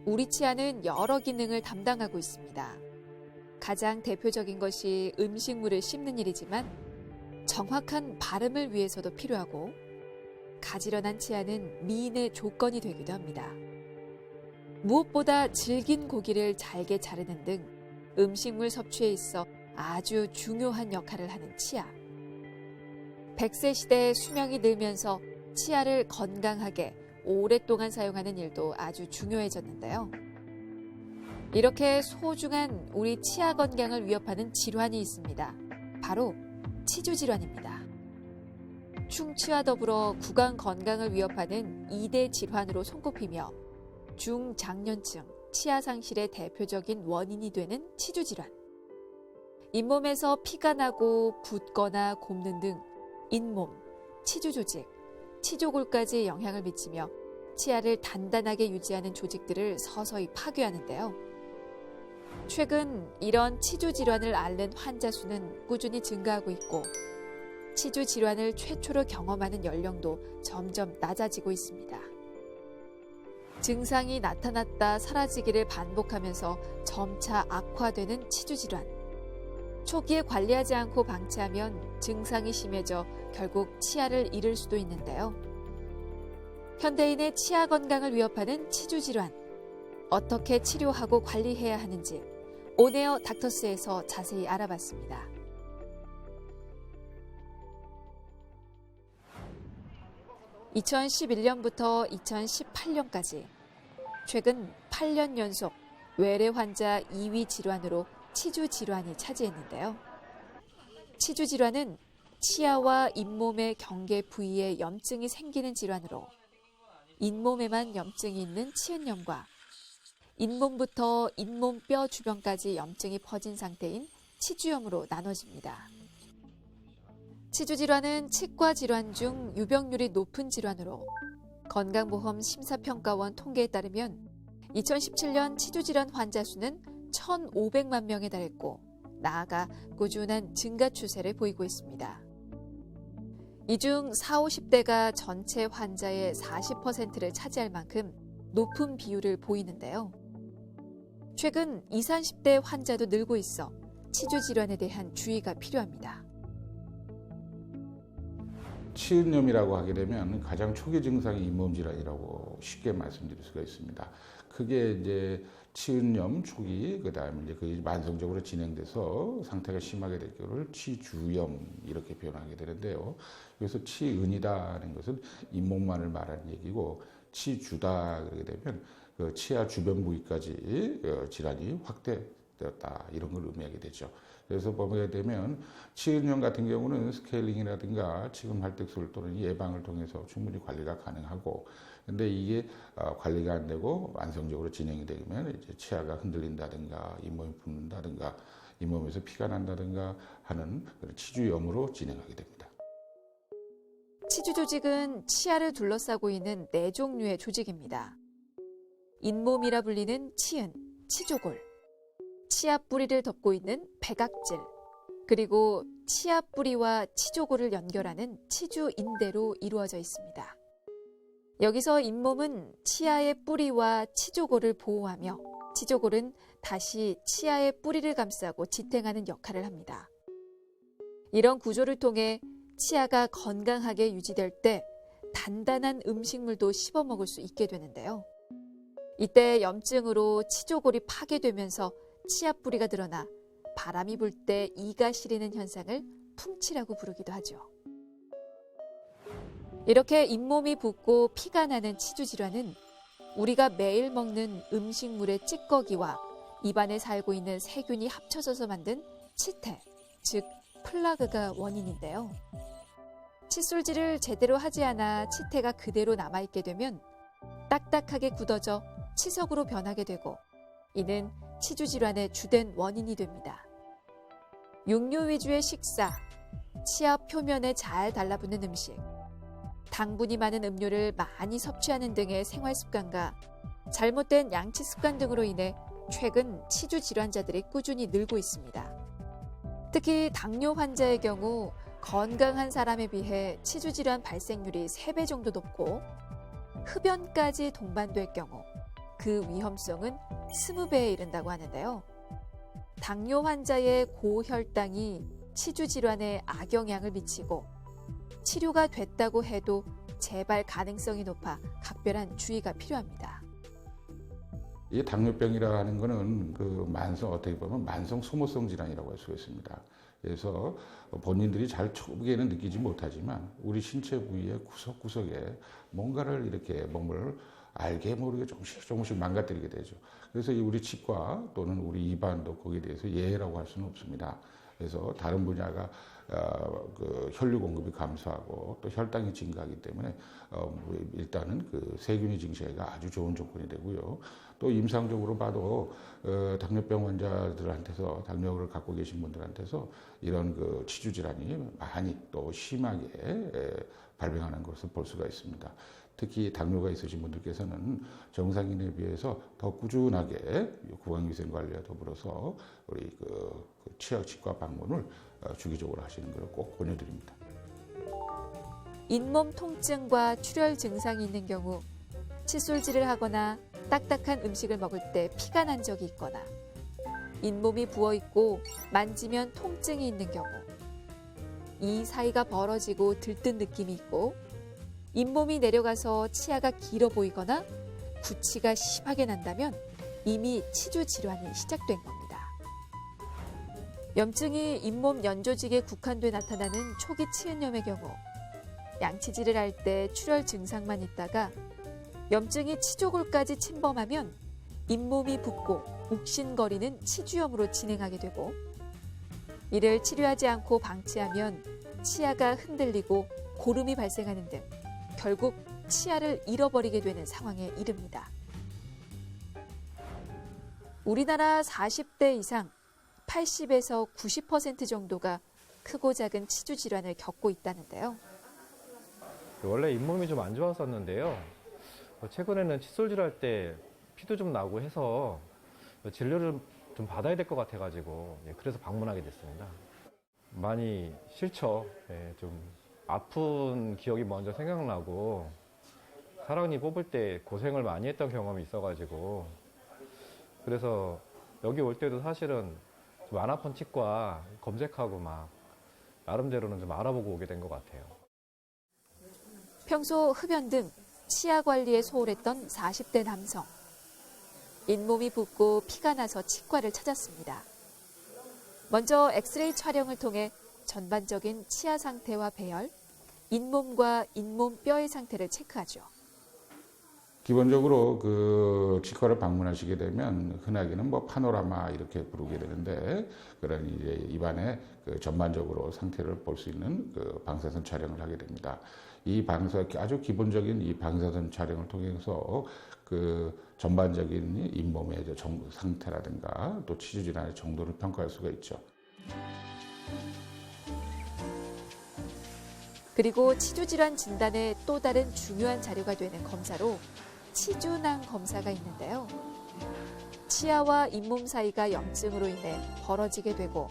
우리 치아는 여러 기능을 담당하고 있습니다. 가장 대표적인 것이 음식물을 씹는 일이지만 정확한 발음을 위해서도 필요하고 가지런한 치아는 미인의 조건이 되기도 합니다. 무엇보다 질긴 고기를 잘게 자르는 등 음식물 섭취에 있어 아주 중요한 역할을 하는 치아. 100세 시대의 수명이 늘면서 치아를 건강하게 오랫동안 사용하는 일도 아주 중요해졌는데요. 이렇게 소중한 우리 치아 건강을 위협하는 질환이 있습니다. 바로 치주 질환입니다. 충치와 더불어 구강 건강을 위협하는 2대 질환으로 손꼽히며 중장년층 치아 상실의 대표적인 원인이 되는 치주 질환. 잇몸에서 피가 나고 붓거나 곱는 등 잇몸, 치주 조직, 치조골까지 영향을 미치며 치아를 단단하게 유지하는 조직들을 서서히 파괴하는데요. 최근 이런 치주 질환을 앓는 환자 수는 꾸준히 증가하고 있고 치주 질환을 최초로 경험하는 연령도 점점 낮아지고 있습니다. 증상이 나타났다 사라지기를 반복하면서 점차 악화되는 치주 질환. 초기에 관리하지 않고 방치하면 증상이 심해져 결국 치아를 잃을 수도 있는데요. 현대인의 치아 건강을 위협하는 치주 질환. 어떻게 치료하고 관리해야 하는지 온에어 닥터스에서 자세히 알아봤습니다. (2011년부터 2018년까지) 최근 8년 연속 외래 환자 2위 질환으로 치주 질환이 차지했는데요. 치주 질환은 치아와 잇몸의 경계 부위에 염증이 생기는 질환으로 잇몸에만 염증이 있는 치은염과 잇몸부터 잇몸 뼈 주변까지 염증이 퍼진 상태인 치주염으로 나눠집니다. 치주 질환은 치과 질환 중 유병률이 높은 질환으로 건강보험 심사평가원 통계에 따르면 2017년 치주 질환 환자 수는 1,500만 명에 달했고 나아가 꾸준한 증가 추세를 보이고 있습니다. 이 중 40, 50대가 전체 환자의 40%를 차지할 만큼 높은 비율을 보이는데요. 최근 20, 30대 환자도 늘고 있어 치주 질환에 대한 주의가 필요합니다. 치은염이라고 하게 되면 가장 초기 증상이 잇몸 질환이라고 쉽게 말씀드릴 수가 있습니다. 그게 이제 치은염 초기, 그다음에 이제 그게 만성적으로 진행돼서 상태가 심하게 될 경우를 치주염 이렇게 표현하게 되는데요. 그래서 치은이다는 것은 잇몸만을 말하는 얘기고 치주다 그러게 되면 그 치아 주변 부위까지 질환이 확대되었다 이런 걸 의미하게 되죠. 그래서 보게 되면 치은염 같은 경우는 스케일링이라든가 치근활tek술 또는 예방을 통해서 충분히 관리가 가능하고, 근데 이게 관리가 안 되고 만성적으로 진행이 되면 이제 치아가 흔들린다든가 잇몸이 붓는다든가 잇몸에서 피가 난다든가 하는 치주염으로 진행하게 됩니다. 치주 조직은 치아를 둘러싸고 있는 4종류의 조직입니다. 잇몸이라 불리는 치은, 치조골, 치아 뿌리를 덮고 있는 백악질, 그리고 치아 뿌리와 치조골을 연결하는 치주인대로 이루어져 있습니다. 여기서 잇몸은 치아의 뿌리와 치조골을 보호하며 치조골은 다시 치아의 뿌리를 감싸고 지탱하는 역할을 합니다. 이런 구조를 통해 치아가 건강하게 유지될 때 단단한 음식물도 씹어 먹을 수 있게 되는데요. 이때 염증으로 치조골이 파괴되면서 치아 뿌리가 드러나 바람이 불 때 이가 시리는 현상을 풍치라고 부르기도 하죠. 이렇게 잇몸이 붓고 피가 나는 치주 질환은 우리가 매일 먹는 음식물의 찌꺼기와 입안에 살고 있는 세균이 합쳐져서 만든 치태, 즉 플라그가 원인인데요. 칫솔질을 제대로 하지 않아 치태가 그대로 남아있게 되면 딱딱하게 굳어져 치석으로 변하게 되고 이는 치주 질환의 주된 원인이 됩니다. 육류 위주의 식사, 치아 표면에 잘 달라붙는 음식, 당분이 많은 음료를 많이 섭취하는 등의 생활 습관과 잘못된 양치 습관 등으로 인해 최근 치주 질환자들이 꾸준히 늘고 있습니다. 특히 당뇨 환자의 경우 건강한 사람에 비해 치주 질환 발생률이 3배 정도 높고 흡연까지 동반될 경우 그 위험성은 20배에 이른다고 하는데요. 당뇨 환자의 고혈당이 치주 질환에 악영향을 미치고 치료가 됐다고 해도 재발 가능성이 높아 각별한 주의가 필요합니다. 이 당뇨병이라 하는 거는 그 어떻게 보면 만성 소모성 질환이라고 할 수가 있습니다. 그래서 본인들이 잘 초기에는 느끼지 못하지만 우리 신체 부위의 구석구석에 뭔가를 이렇게 몸을 알게 모르게 조금씩 망가뜨리게 되죠. 그래서 우리 치과 또는 우리 입안도 거기에 대해서 예외라고 할 수는 없습니다. 그래서 다른 분야가 그 혈류 공급이 감소하고 또 혈당이 증가하기 때문에 일단은 그 세균의 증식에가 아주 좋은 조건이 되고요. 또 임상적으로 봐도 당뇨병 환자들한테서 당뇨를 갖고 계신 분들한테서 이런 그 치주 질환이 많이 또 심하게 발병하는 것을 볼 수가 있습니다. 특히 당뇨가 있으신 분들께서는 정상인에 비해서 더 꾸준하게 구강위생 관리와 더불어서 우리 치과 방문을 주기적으로 하시는 것을 꼭 권유드립니다. 잇몸 통증과 출혈 증상이 있는 경우 칫솔질을 하거나 딱딱한 음식을 먹을 때 피가 난 적이 있거나 잇몸이 부어있고 만지면 통증이 있는 경우 이 사이가 벌어지고 들뜬 느낌이 있고 잇몸이 내려가서 치아가 길어 보이거나 구취가 심하게 난다면 이미 치주 질환이 시작된 겁니다. 염증이 잇몸 연조직에 국한돼 나타나는 초기 치은염의 경우 양치질을 할 때 출혈 증상만 있다가 염증이 치조골까지 침범하면 잇몸이 붓고 욱신거리는 치주염으로 진행하게 되고 이를 치료하지 않고 방치하면 치아가 흔들리고 고름이 발생하는 등 결국 치아를 잃어버리게 되는 상황에 이릅니다. 우리나라 40대 이상 80에서 90% 정도가 크고 작은 치주 질환을 겪고 있다는데요. 원래 잇몸이 좀 안 좋았었는데요. 최근에는 칫솔질 할 때 피도 좀 나고 해서 진료를 좀 받아야 될 것 같아가지고 그래서 방문하게 됐습니다. 많이 싫죠. 좀 아픈 기억이 먼저 생각나고 사랑니 뽑을 때 고생을 많이 했던 경험이 있어가지고 그래서 여기 올 때도 사실은 좀 안 아픈 치과 검색하고 막 나름대로는 좀 알아보고 오게 된 것 같아요. 평소 흡연 등 치아 관리에 소홀했던 40대 남성. 잇몸이 붓고 피가 나서 치과를 찾았습니다. 먼저 엑스레이 촬영을 통해 전반적인 치아 상태와 배열, 잇몸과 잇몸 뼈의 상태를 체크하죠. 기본적으로 그 치과를 방문하시게 되면 흔하게는 파노라마 이렇게 부르게 되는데 그런 이제 입안의 그 전반적으로 상태를 볼 수 있는 그 방사선 촬영을 하게 됩니다. 아주 기본적인 이 방사선 촬영을 통해서 그 전반적인 잇몸의 상태라든가 또 치주 질환의 정도를 평가할 수가 있죠. 그리고 치주 질환 진단의 또 다른 중요한 자료가 되는 검사로 치주낭 검사가 있는데요. 치아와 잇몸 사이가 염증으로 인해 벌어지게 되고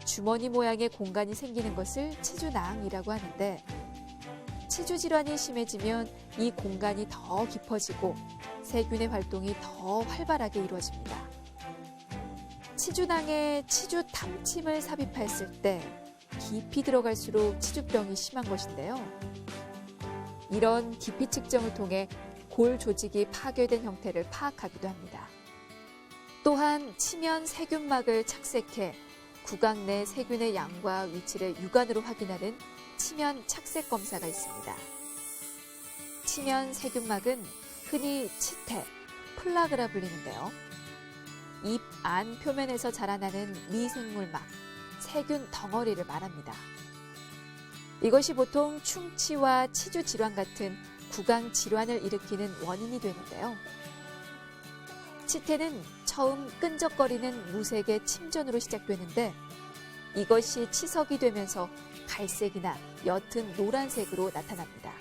주머니 모양의 공간이 생기는 것을 치주낭이라고 하는데 치주 질환이 심해지면 이 공간이 더 깊어지고 세균의 활동이 더 활발하게 이루어집니다. 치주낭에 치주 탐침을 삽입했을 때 깊이 들어갈수록 치주병이 심한 것인데요. 이런 깊이 측정을 통해 골 조직이 파괴된 형태를 파악하기도 합니다. 또한 치면 세균막을 착색해 구강 내 세균의 양과 위치를 육안으로 확인하는 치면 착색 검사가 있습니다. 치면 세균막은 흔히 치태, 플라그라 불리는데요. 입 안 표면에서 자라나는 미생물막, 세균 덩어리를 말합니다. 이것이 보통 충치와 치주 질환 같은 구강 질환을 일으키는 원인이 되는데요. 치태는 처음 끈적거리는 무색의 침전으로 시작되는데 이것이 치석이 되면서 갈색이나 옅은 노란색으로 나타납니다.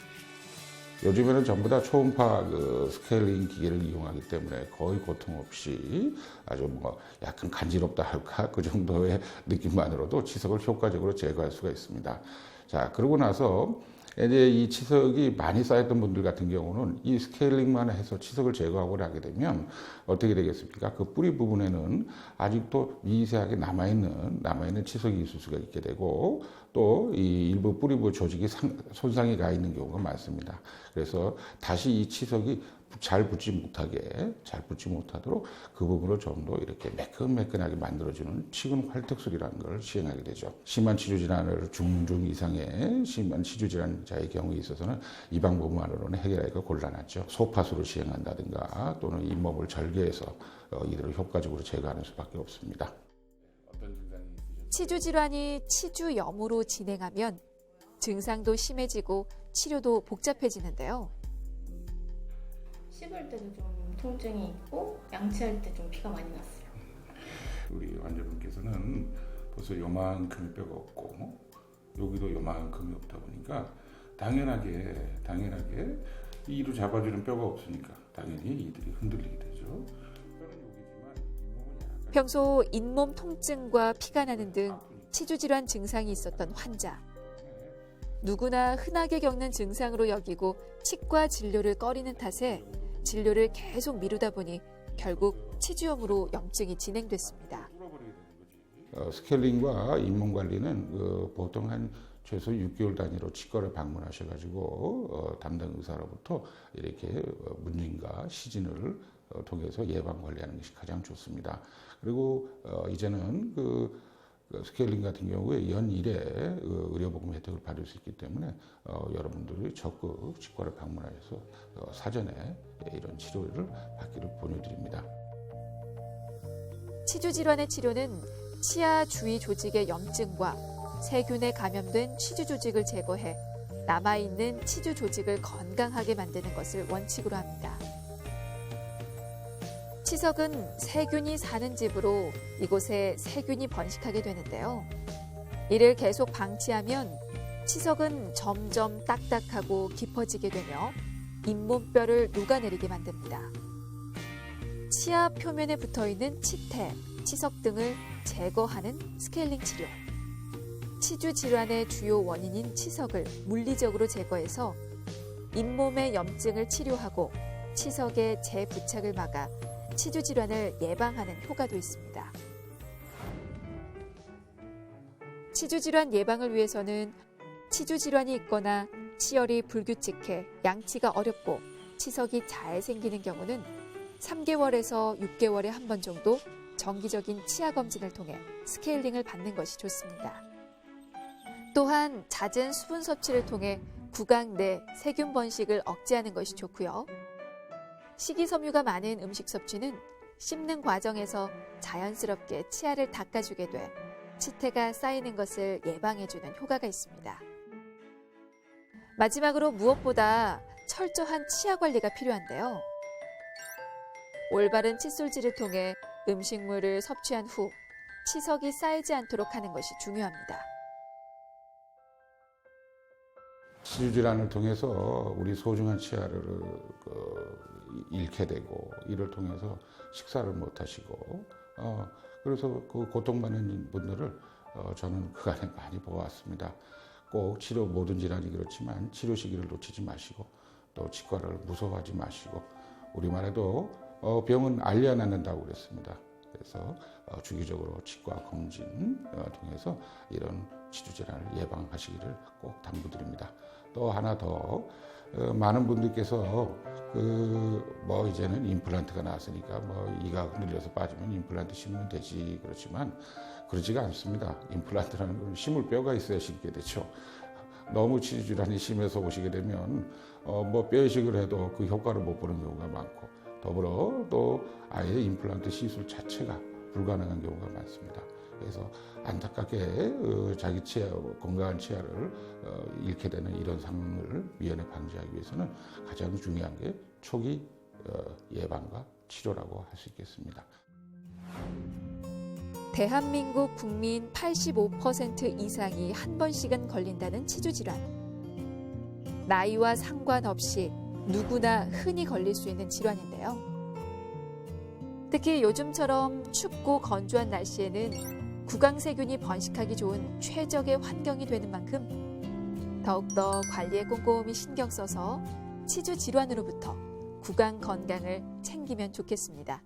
요즘에는 전부 다 초음파 스케일링 기계를 이용하기 때문에 거의 고통 없이 아주 약간 간지럽다 할까 그 정도의 느낌만으로도 치석을 효과적으로 제거할 수가 있습니다. 자, 그러고 나서 이제 이 치석이 많이 쌓였던 분들 같은 경우는 이 스케일링만 해서 치석을 제거하고 하게 되면 어떻게 되겠습니까? 그 뿌리 부분에는 아직도 미세하게 남아있는 치석이 있을 수가 있게 되고 또 이 일부 뿌리 부분 조직이 손상이 가 있는 경우가 많습니다. 그래서 다시 이 치석이 잘 붙지 못하도록 그 부분을 좀 더 이렇게 매끈매끈하게 만들어주는 치근 활tex술이라는 걸 시행하게 되죠. 심한 치주 질환을 중증 이상의 심한 치주 질환자의 경우에 있어서는 이 방법만으로는 해결하기가 곤란하죠. 소파수를 시행한다든가 또는 잇몸을 절개해서 이들을 효과적으로 제거하는 수밖에 없습니다. 치주 질환이 치주염으로 진행하면 증상도 심해지고 치료도 복잡해지는데요. 씹을 때도 좀 통증이 있고 양치할 때 좀 피가 많이 났어요. 우리 환자분께서는 벌써 요만큼의 뼈가 없고 여기도 요만큼이 없다 보니까 당연하게 이로 잡아주는 뼈가 없으니까 당연히 이들이 흔들리게 되죠. 평소 잇몸 통증과 피가 나는 등 치주 질환 증상이 있었던 환자. 누구나 흔하게 겪는 증상으로 여기고 치과 진료를 꺼리는 탓에 진료를 계속 미루다 보니 결국 치주염으로 염증이 진행됐습니다. 스케일링과 잇몸 관리는 보통 한 최소 6개월 단위로 치과를 방문하셔가지고 담당 의사로부터 이렇게 문진과 시진을 통해서 예방 관리하는 것이 가장 좋습니다. 그리고 이제는 그 스케일링 같은 경우에 연 1회 의료보험 혜택을 받을 수 있기 때문에 여러분들이 적극 치과를 방문하셔서 사전에 이런 치료를 받기를 권유드립니다. 치주 질환의 치료는 치아 주위 조직의 염증과 세균에 감염된 치주 조직을 제거해 남아있는 치주 조직을 건강하게 만드는 것을 원칙으로 합니다. 치석은 세균이 사는 집으로 이곳에 세균이 번식하게 되는데요. 이를 계속 방치하면 치석은 점점 딱딱하고 깊어지게 되며 잇몸뼈를 녹아내리게 만듭니다. 치아 표면에 붙어있는 치태, 치석 등을 제거하는 스케일링 치료. 치주 질환의 주요 원인인 치석을 물리적으로 제거해서 잇몸의 염증을 치료하고 치석의 재부착을 막아 치주 질환을 예방하는 효과도 있습니다. 치주 질환 예방을 위해서는 치주 질환이 있거나 치열이 불규칙해 양치가 어렵고 치석이 잘 생기는 경우는 3개월에서 6개월에 한 번 정도 정기적인 치아 검진을 통해 스케일링을 받는 것이 좋습니다. 또한 잦은 수분 섭취를 통해 구강 내 세균 번식을 억제하는 것이 좋고요. 식이섬유가 많은 음식 섭취는 씹는 과정에서 자연스럽게 치아를 닦아주게 돼 치태가 쌓이는 것을 예방해주는 효과가 있습니다. 마지막으로 무엇보다 철저한 치아 관리가 필요한데요. 올바른 칫솔질을 통해 음식물을 섭취한 후 치석이 쌓이지 않도록 하는 것이 중요합니다. 치주 질환을 통해서 우리 소중한 치아를 잃게 되고 이를 통해서 식사를 못 하시고 그래서 그 고통받는 분들을 저는 그간에 많이 보았습니다. 꼭 모든 질환이 그렇지만 치료 시기를 놓치지 마시고 또 치과를 무서워하지 마시고 우리말에도 병은 알려야 낫는다고 그랬습니다. 그래서 주기적으로 치과 검진 통해서 이런 치주 질환을 예방하시기를 꼭 당부드립니다. 또 하나 더 많은 분들께서 이제는 임플란트가 나왔으니까 이가 흔들려서 빠지면 임플란트 심으면 되지 그렇지만 그렇지가 않습니다. 임플란트라는 건 심을 뼈가 있어야 심게 되죠. 너무 치주 질환이 심해서 오시게 되면 뼈 이식을 해도 그 효과를 못 보는 경우가 많고 더불어 또 아예 임플란트 시술 자체가 불가능한 경우가 많습니다. 그래서 안타깝게 자기 건강한 치아를 잃게 되는 이런 상황을 미연에 방지하기 위해서는 가장 중요한 게 초기 예방과 치료라고 할 수 있겠습니다. 대한민국 국민 85% 이상이 한 번씩은 걸린다는 치주 질환. 나이와 상관없이 누구나 흔히 걸릴 수 있는 질환인데요. 특히 요즘처럼 춥고 건조한 날씨에는 구강세균이 번식하기 좋은 최적의 환경이 되는 만큼 더욱더 관리에 꼼꼼히 신경 써서 치주 질환으로부터 구강 건강을 챙기면 좋겠습니다.